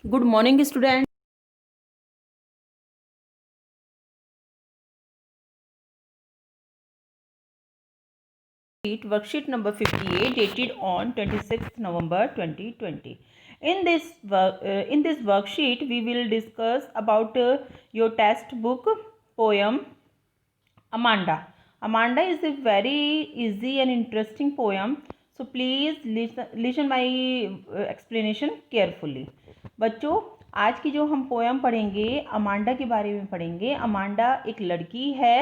Good morning student. Worksheet number 58 dated on 26th November 2020. In this worksheet we will discuss about your textbook poem Amanda. Amanda is a very easy and interesting poem, so please listen my explanation carefully. बच्चों, आज की जो हम poem पढ़ेंगे Amanda के बारे में पढ़ेंगे। अमांडा एक लड़की है,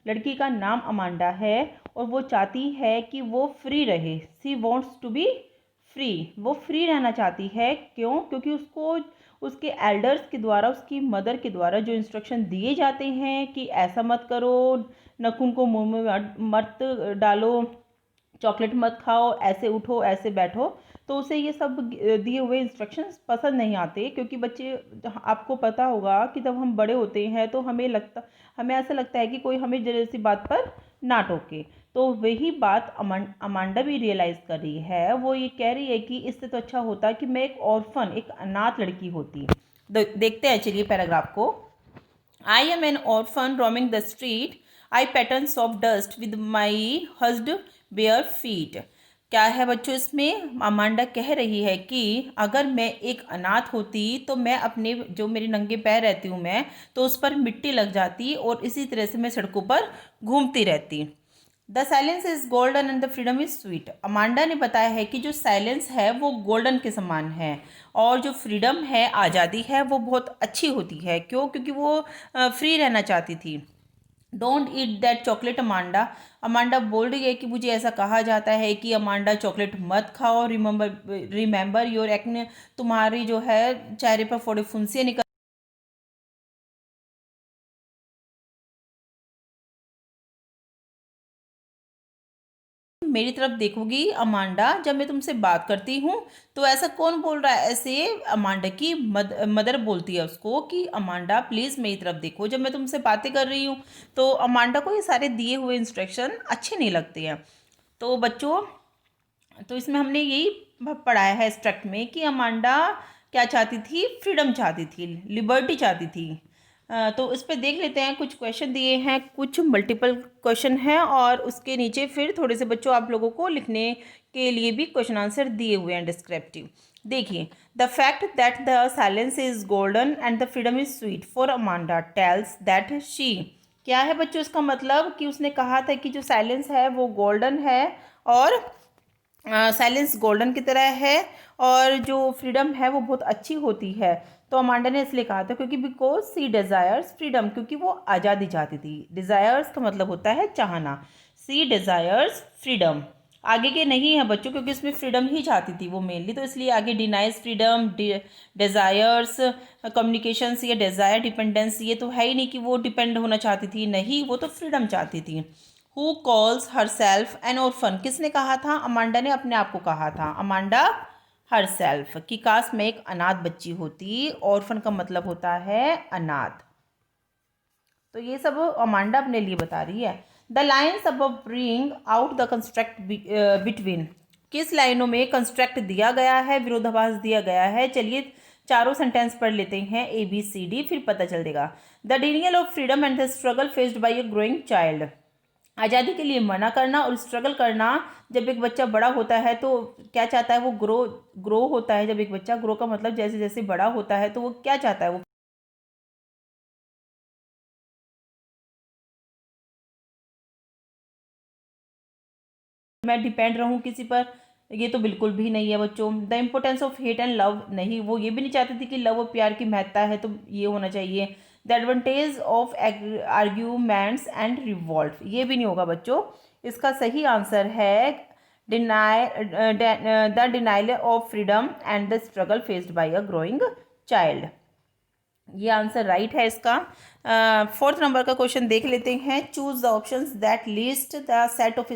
लड़की का नाम अमांडा है और वो चाहती है कि वो फ्री रहे। सी वॉन्ट्स टू बी फ्री, वो फ्री रहना चाहती है। क्यों? क्योंकि उसको उसके एल्डर्स के द्वारा, उसकी मदर के द्वारा जो इंस्ट्रक्शन दिए जाते हैं कि ऐसा मत करो, नखून को मुंह में मत डालो, चॉकलेट मत खाओ, ऐसे उठो, ऐसे बैठो, तो उसे ये सब दिए हुए इंस्ट्रक्शंस पसंद नहीं आते। क्योंकि बच्चे, आपको पता होगा कि जब हम बड़े होते हैं तो हमें ऐसा लगता है कि कोई हमें जरा सी बात पर ना टोके। तो वही बात अमांडा भी रियलाइज़ कर रही है। वो ये कह रही है कि इससे तो अच्छा होता कि मैं एक ऑर्फन, एक अनाथ लड़की होती। देखते हैं, चलिए पैराग्राफ को। I am an orphan roaming the street. I pattern soft dust with my hushed bare feet. क्या है बच्चों इसमें? अमांडा कह रही है कि अगर मैं एक अनाथ होती तो मैं अपने, जो मेरे नंगे पैर रहती हूँ मैं, तो उस पर मिट्टी लग जाती और इसी तरह से मैं सड़कों पर घूमती रहती। The silence is golden and the freedom is sweet. Amanda ने बताया है कि जो साइलेंस है वो गोल्डन के समान है और जो फ्रीडम है, आज़ादी है, वो बहुत अच्छी होती है। क्यों? क्योंकि वो फ्री रहना चाहती थी। Don't eat that chocolate Amanda. Amanda बोल रही है कि मुझे ऐसा कहा जाता है कि अमांडा चॉकलेट मत खाओ। रिमेंबर योर एक्ने, तुम्हारी जो है चेहरे पर फोड़े फुंसियाँ निकल मेरी तरफ देखोगी अमांडा जब मैं तुमसे बात करती हूँ। तो ऐसा कौन बोल रहा है? ऐसे अमांडा की मदर बोलती है उसको कि अमांडा प्लीज़ मेरी तरफ देखो जब मैं तुमसे बातें कर रही हूँ। तो अमांडा को ये सारे दिए हुए इंस्ट्रक्शन अच्छे नहीं लगते हैं। तो बच्चों, तो इसमें हमने यही पढ़ाया है स्ट्रक्ट में कि अमांडा क्या चाहती थी? फ्रीडम चाहती थी, लिबर्टी चाहती थी। तो इस पे देख लेते हैं, कुछ क्वेश्चन दिए हैं, कुछ मल्टीपल क्वेश्चन हैं और उसके नीचे फिर थोड़े से बच्चों आप लोगों को लिखने के लिए भी क्वेश्चन आंसर दिए हुए हैं डिस्क्रिप्टिव। देखिए, the fact that the silence is golden and the freedom is sweet for Amanda tells that she. क्या है बच्चों इसका मतलब? कि उसने कहा था कि जो साइलेंस है वो गोल्डन है और साइलेंस गोल्डन की तरह है और जो फ्रीडम है वो बहुत अच्छी होती है। तो अमांडा ने इसलिए कहा था क्योंकि बिकॉज सी डिज़ायर्स फ्रीडम, क्योंकि वो आज़ादी चाहती थी। डिज़ायर्स का मतलब होता है चाहना। सी डिज़ायर्स फ्रीडम, आगे के नहीं है बच्चों, क्योंकि इसमें फ्रीडम ही चाहती थी वो मेनली, तो इसलिए आगे डिनाइज फ्रीडम, डिज़ायर्स, कम्युनिकेशंस, ये डिज़ायर, डिपेंडेंस, ये तो है ही नहीं कि वो डिपेंड होना चाहती थी, नहीं, वो तो फ्रीडम चाहती थी। Who calls her self N orphan, किसने कहा था? अमांडा ने अपने आप को कहा था। अमांडा हर सेल्फ, कि काश मैं एक अनाथ बच्ची होती। ऑर्फन का मतलब होता है अनाथ। तो ये सब अमांडा अपने लिए बता रही है। द लाइन्स अब bring out the construct between, किस लाइनों में कंस्ट्रक्ट दिया गया है, विरोधाभास दिया गया है? चलिए चारों सेंटेंस पढ़ लेते हैं, ए बी सी डी, फिर पता चल देगा। The denial of freedom and the struggle faced by a growing child, आज़ादी के लिए मना करना और स्ट्रगल करना। जब एक बच्चा बड़ा होता है तो क्या चाहता है? वो ग्रो होता है। जब एक बच्चा ग्रो का मतलब जैसे जैसे बड़ा होता है तो वो क्या चाहता है? वो मैं डिपेंड रहूं किसी पर, ये तो बिल्कुल भी नहीं है बच्चों। The importance of hate and love, नहीं, वो ये भी नहीं चाहती थी कि लव और प्यार की महत्ता है तो ये होना चाहिए। The advantage of arguments and revolt, ये भी नहीं होगा बच्चों। इसका सही आंसर है deny the denial of freedom and the struggle faced by a growing child, ये आंसर राइट है इसका। फोर्थ नंबर का क्वेश्चन देख लेते हैं। Choose the options that list the set of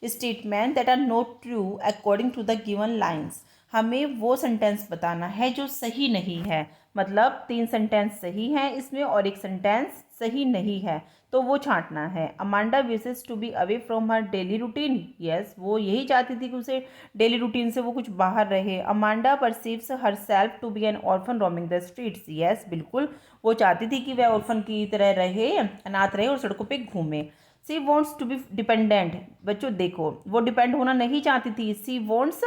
statement that are not true according to the given lines. हमें वो sentence बताना है जो सही नहीं है। मतलब 3 सेंटेंस सही हैं इसमें और एक सेंटेंस सही नहीं है, तो वो छांटना है। Amanda wishes to be away from her daily routine. Yes, वो यही चाहती थी कि उसे डेली रूटीन से वो कुछ बाहर रहे। Amanda perceives her self to be an orphan roaming the streets. Yes, बिल्कुल वो चाहती थी कि वह ऑर्फन की तरह रहे, अनाथ रहे और सड़कों पे घूमे। सी वॉन्ट्स टू बी डिपेंडेंट। बच्चों देखो, वो डिपेंड होना नहीं चाहती थी। सी वॉन्ट्स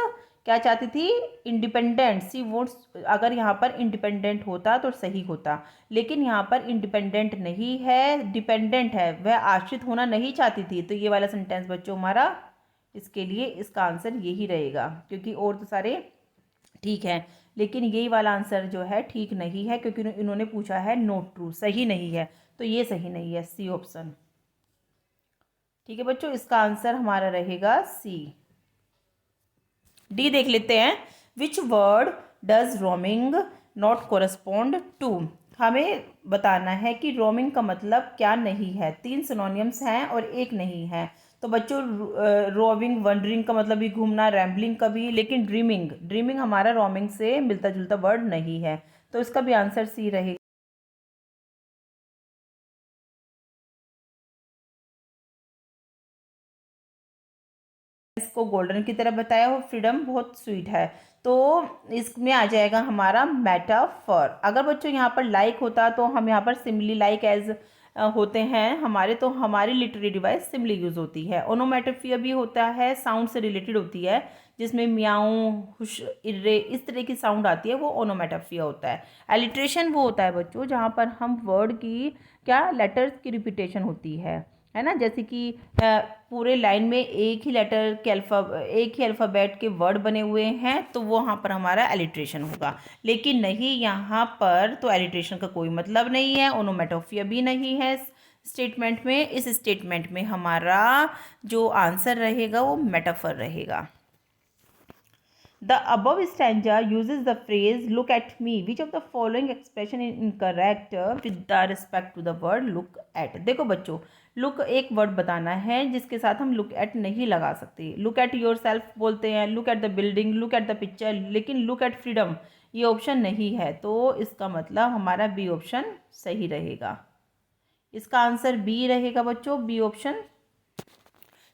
क्या चाहती थी? इंडिपेंडेंट। सी वोट्स, अगर यहाँ पर इंडिपेंडेंट होता तो सही होता, लेकिन यहाँ पर इंडिपेंडेंट नहीं है, डिपेंडेंट है। वह आश्रित होना नहीं चाहती थी। तो ये वाला सेंटेंस बच्चों हमारा, इसके लिए इसका आंसर यही रहेगा, क्योंकि और तो सारे ठीक है, लेकिन यही वाला आंसर जो है ठीक नहीं है, क्योंकि इन्होंने पूछा है नॉट ट्रू, सही नहीं है, तो ये सही नहीं है, सी ऑप्शन। ठीक है बच्चों, इसका आंसर हमारा रहेगा सी। डी देख लेते हैं। Which word does roaming not correspond to. हमें बताना है कि रोमिंग का मतलब क्या नहीं है। 3 सिनोनियम्स हैं और एक नहीं है। तो बच्चों रोविंग, वंडरिंग का मतलब भी घूमना, रैम्बलिंग का भी, लेकिन ड्रीमिंग, ड्रीमिंग हमारा रोमिंग से मिलता जुलता वर्ड नहीं है, तो इसका भी आंसर सी रहेगा। इसको गोल्डन की तरह बताया हो, फ्रीडम बहुत स्वीट है, तो इसमें आ जाएगा हमारा मेटाफर। अगर बच्चों यहाँ पर लाइक होता तो हम यहाँ पर सिमिली, लाइक एज होते हैं हमारे, तो हमारी लिटरेरी डिवाइस सिमिली यूज होती है। ओनोमेटोफिया भी होता है, साउंड से रिलेटेड होती है, जिसमें म्याऊं, हुश, इर्रे, इस तरह की साउंड आती है, वो ओनोमेटोफिया होता है। एलिट्रेशन वो होता है बच्चों जहाँ पर हम वर्ड की क्या, लेटर्स की रिपीटेशन होती है ना, जैसे कि पूरे लाइन में एक ही लेटर के एक ही अल्फ़ाबेट के वर्ड बने हुए हैं, तो वो वहाँ पर हमारा एलिट्रेशन होगा। लेकिन नहीं, यहाँ पर तो एलिट्रेशन का कोई मतलब नहीं है, ओनोमेटोफिया भी नहीं है स्टेटमेंट में। इस स्टेटमेंट में हमारा जो आंसर रहेगा वो मेटाफर रहेगा। The above stanza uses the phrase "look at me." Which of the following expression is incorrect with the respect to the word look at? देखो बच्चों, look एक वर्ड बताना है जिसके साथ हम look at नहीं लगा सकते। look at yourself बोलते हैं, look at the building, look at the picture, लेकिन look at freedom ये ऑप्शन नहीं है, तो इसका मतलब हमारा बी ऑप्शन सही रहेगा। इसका आंसर बी रहेगा बच्चों, B option.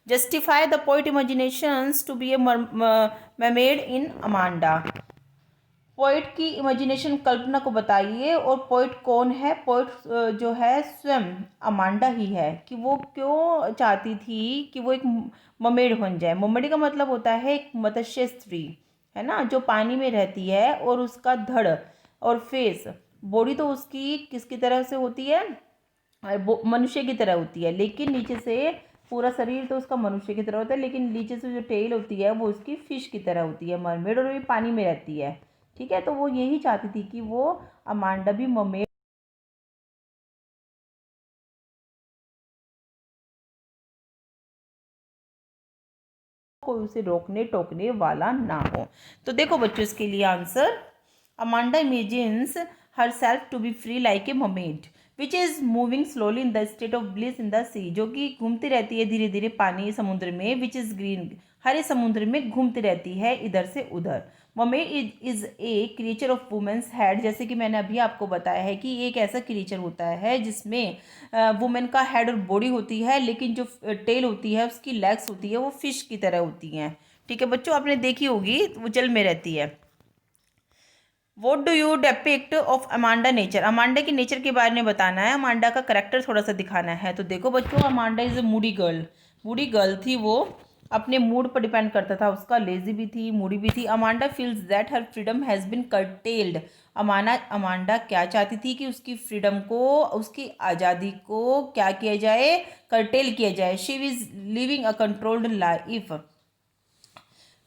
Justify the poet imaginations to be a mermaid in Amanda. Poet की इमेजिनेशन, कल्पना को बताइए, और पोइट कौन है? पोइट जो है स्वयं अमांडा ही है। कि वो क्यों चाहती थी कि वो एक ममेड बन जाए। ममेड का मतलब होता है एक मत्स्य स्त्री, है ना, जो पानी में रहती है, और उसका धड़ और फेस, बॉडी तो उसकी किसकी तरह से होती है? वो मनुष्य की तरह होती है, लेकिन नीचे से पूरा शरीर तो उसका मनुष्य की तरह होता है, लेकिन नीचे से जो टेल होती है वो उसकी फिश की तरह होती है, मरमेड, और वो पानी में रहती है। ठीक है, तो वो यही चाहती थी कि वो अमांडा भी मरमेड, कोई उसे रोकने टोकने वाला ना हो। तो देखो बच्चों, इसके लिए answer, Amanda imagines her self to be free like a mermaid which is moving slowly in the state of bliss in the sea. जो कि घूमती रहती है धीरे धीरे पानी, समुद्र में, विच इज़ ग्रीन, हरे समुद्र में घूमती रहती है इधर से उधर। Mermaid is a creature of women's head. जैसे कि मैंने अभी आपको बताया है कि एक ऐसा क्रिएचर होता है जिसमें वुमेन का हेड और बॉडी होती है, लेकिन जो टेल होती है, उसकी लेग्स होती है, वो फिश की तरह होती हैं। ठीक है बच्चों, आपने देखी होगी, वो जल में रहती है। What do you depict of Amanda nature. Amanda की नेचर के बारे में बताना है, अमांडा का करेक्टर थोड़ा सा दिखाना है। तो देखो बच्चों, Amanda is a Moody girl. Moody girl थी वो, अपने मूड पर डिपेंड करता था उसका, लेजी भी थी, मूडी भी थी। Amanda feels that her freedom has been curtailed. Amanda क्या चाहती थी? कि उसकी फ्रीडम को, उसकी आज़ादी को क्या किया जाए? कर्टेल किया जाए। She is living a controlled life.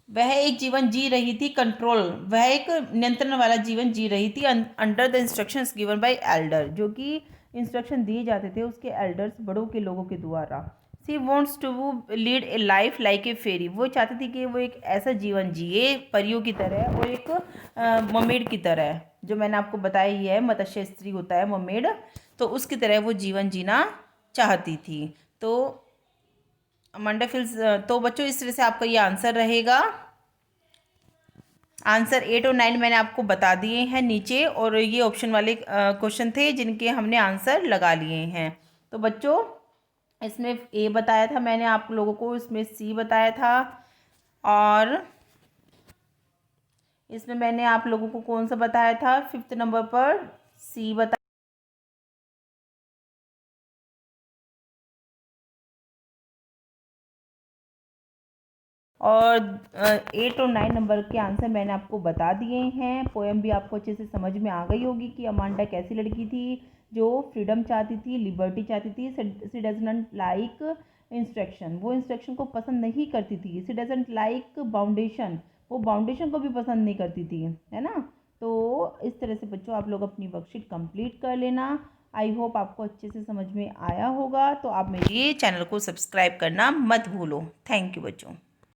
वह एक जीवन जी रही थी, कंट्रोल, वह एक नियंत्रण वाला जीवन जी रही थी, under the instructions given by Elder, जो कि इंस्ट्रक्शन दिए जाते थे उसके एल्डर्स, बड़ों के लोगों के द्वारा। She wants to lead a life like a fairy. वो चाहती थी कि वो एक ऐसा जीवन जिए परियों की तरह, और एक ममेड की तरह, जो मैंने आपको बताया ही है, मत्स्य स्त्री होता है ममेड, तो उसकी तरह वो जीवन जीना चाहती थी। तो अमांडा फिल्स, तो बच्चों इस तरह से आपका ये आंसर रहेगा। आंसर 8 और 9 मैंने आपको बता दिए हैं नीचे, और ये ऑप्शन वाले क्वेश्चन थे जिनके हमने आंसर लगा लिए हैं। तो बच्चों, इसमें ए बताया था मैंने आप लोगों को, इसमें सी बताया था, और इसमें मैंने आप लोगों को कौन सा बताया था, 5th नंबर पर सी बताया। और 8 और 9 नंबर के आंसर मैंने आपको बता दिए हैं। पोएम भी आपको अच्छे से समझ में आ गई होगी कि अमांडा कैसी लड़की थी जो फ्रीडम चाहती थी, लिबर्टी चाहती थी। सी डजंट लाइक इंस्ट्रक्शन, वो इंस्ट्रक्शन को पसंद नहीं करती थी। सी डजंट लाइक बाउंडेशन, वो बाउंडेशन को भी पसंद नहीं करती थी, है ना। तो इस तरह से बच्चों आप लोग अपनी वर्कशीट कंप्लीट कर लेना। आई होप आपको अच्छे से समझ में आया होगा। तो आप मेरे चैनल को सब्सक्राइब करना मत भूलो। थैंक यू बच्चों।